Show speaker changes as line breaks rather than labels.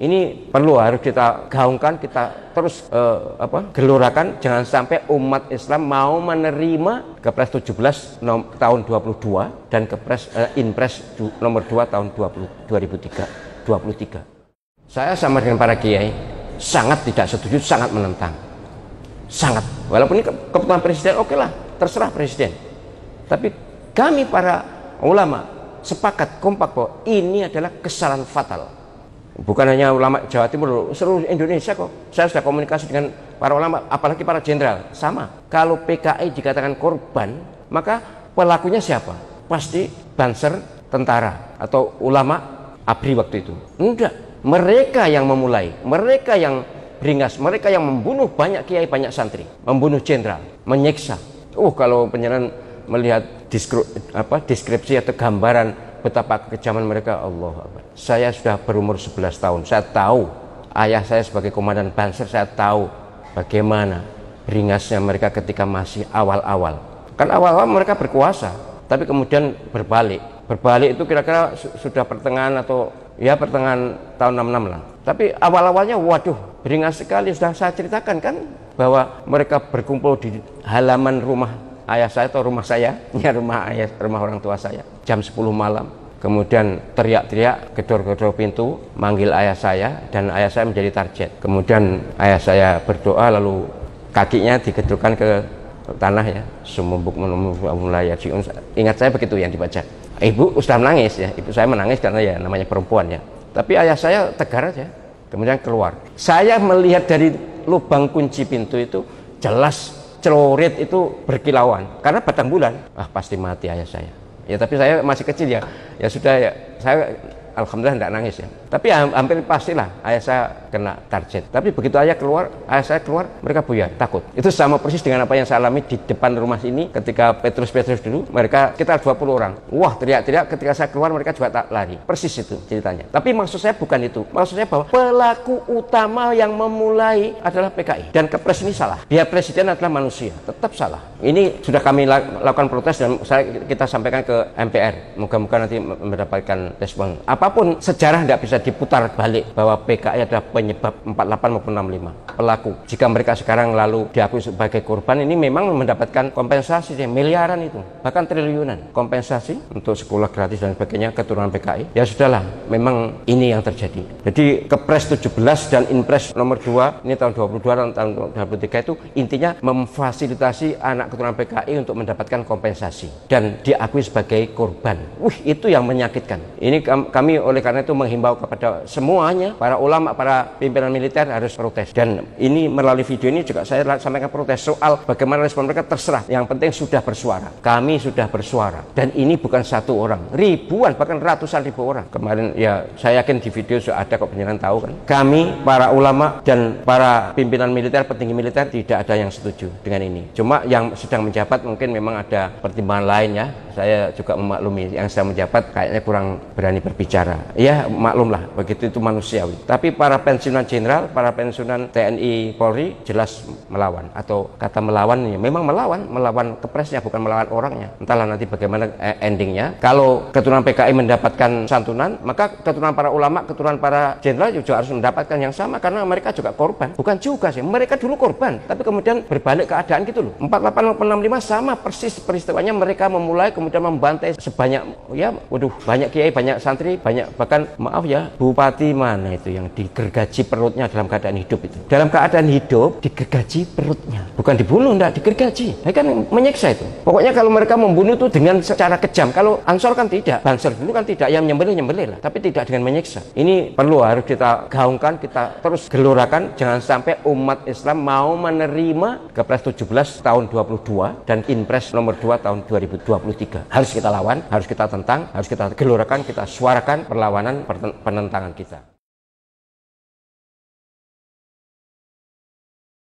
Ini perlu harus kita gaungkan, kita terus gelorakan. Jangan sampai umat Islam mau menerima Kepres 17 tahun 22 dan Inpres nomor 2 tahun 2023. Saya sama dengan para kiai sangat tidak setuju, sangat menentang. Sangat. Walaupun ini keputusan presiden, oke lah, terserah presiden. Tapi kami para ulama sepakat kompak bahwa ini adalah kesalahan fatal. Bukan hanya ulama Jawa Timur, seluruh Indonesia kok. Saya sudah komunikasi dengan para ulama, apalagi para jenderal. Sama. Kalau PKI dikatakan korban, maka pelakunya siapa? Pasti Banser, tentara, atau ulama ABRI waktu itu. Enggak. Mereka yang memulai, mereka yang beringas, mereka yang membunuh banyak kiai, banyak santri, membunuh jenderal, menyiksa. Kalau penjelasan melihat deskripsi atau gambaran betapa kekejaman mereka, Allah Akbar. Saya sudah berumur 11 tahun. Saya tahu ayah saya sebagai komandan Banser, saya tahu bagaimana beringasnya mereka ketika masih awal-awal. Kan awal-awal mereka berkuasa, tapi kemudian berbalik. Berbalik itu kira-kira sudah pertengahan atau ya pertengahan tahun 66 lah. Tapi awal-awalnya waduh, beringas sekali. Sudah saya ceritakan kan bahwa mereka berkumpul di halaman rumah ayah saya atau rumah saya, ya rumah orang tua saya, jam 10 malam. Kemudian teriak-teriak, gedor-gedor pintu, manggil ayah saya, dan ayah saya menjadi target. Kemudian ayah saya berdoa, lalu kakinya digedorkan ke tanah ya. Sumumbuk mulai. Ingat saya begitu yang dibaca. Ibu sudah menangis ya, ibu saya menangis karena ya namanya perempuan ya. Tapi ayah saya tegar aja, kemudian keluar. Saya melihat dari lubang kunci pintu itu jelas celurit itu berkilauan karena batang bulan. Pasti mati ayah saya. Ya tapi saya masih kecil ya sudah ya, saya alhamdulillah tidak nangis ya. Tapi hampir pastilah ayah saya kena target. Tapi begitu ayah saya keluar, mereka buyar, takut. Itu sama persis dengan apa yang saya alami di depan rumah ini ketika Petrus dulu. Mereka sekitar 20 orang. Wah, teriak-teriak, ketika saya keluar mereka juga tak lari. Persis itu ceritanya. Tapi maksud saya bukan itu. Maksud saya bahwa pelaku utama yang memulai adalah PKI. Dan Kepres ini salah. Dia presiden adalah manusia, tetap salah. Ini sudah kami lakukan protes dan kita sampaikan ke MPR. Moga-moga nanti mendapatkan respon. Apapun sejarah tidak bisa diputar balik bahwa PKI adalah penyebab 48 maupun 65 pelaku. Jika mereka sekarang lalu diakui sebagai korban, ini memang mendapatkan kompensasi miliaran itu, bahkan triliunan kompensasi untuk sekolah gratis dan sebagainya keturunan PKI. Ya sudahlah, memang ini yang terjadi. Jadi Kepres 17 dan Inpres nomor 2 ini tahun 22 dan tahun 23 itu intinya memfasilitasi anak keturunan PKI untuk mendapatkan kompensasi dan diakui sebagai korban. Itu yang menyakitkan. Ini kami oleh karena itu menghimbau kepada semuanya, para ulama, para pimpinan militer harus protes. Dan ini melalui video ini juga saya sampaikan protes soal bagaimana respon mereka. Terserah, yang penting sudah bersuara. Kami sudah bersuara dan ini bukan satu orang, ribuan bahkan ratusan ribu orang. Kemarin ya saya yakin di video sudah ada kok, penjelasan tahu kan. Kami para ulama dan para pimpinan militer, petinggi militer tidak ada yang setuju dengan ini. Cuma yang sedang menjabat mungkin memang ada pertimbangan lain ya. Saya juga memaklumi yang sedang menjabat kayaknya kurang berani berbicara. Ya maklumlah, begitu itu manusiawi. Tapi para pensiunan jenderal, para pensiunan TNI Polri jelas melawan. Atau kata melawan ya memang melawan Kepresnya, bukan melawan orangnya. Entahlah nanti bagaimana endingnya. Kalau keturunan PKI mendapatkan santunan, maka keturunan para ulama, keturunan para jenderal juga harus mendapatkan yang sama karena mereka juga korban. Bukan juga sih, mereka dulu korban, tapi kemudian berbalik keadaan gitu loh. 48 maupun 65 sama persis peristiwanya, mereka memulai kemudian membantai sebanyak banyak kiai, banyak santri, banyak bahkan maaf ya, bupati mana itu yang digergaji perutnya dalam keadaan hidup itu. Dalam keadaan hidup digergaji perutnya. Bukan dibunuh, enggak, digergaji. Nah, kan menyiksa itu. Pokoknya kalau mereka membunuh itu dengan secara kejam. Kalau Ansor kan tidak, Banser dulu kan tidak, yang nyembelih lah, tapi tidak dengan menyiksa. Ini perlu harus kita gaungkan, kita terus gelorakan. Jangan sampai umat Islam mau menerima Kepres 17 tahun 22 dan Inpres nomor 2 tahun 2023. Harus kita lawan, harus kita tentang, harus kita gelorakan, kita suarakan perlawanan penentangan kita.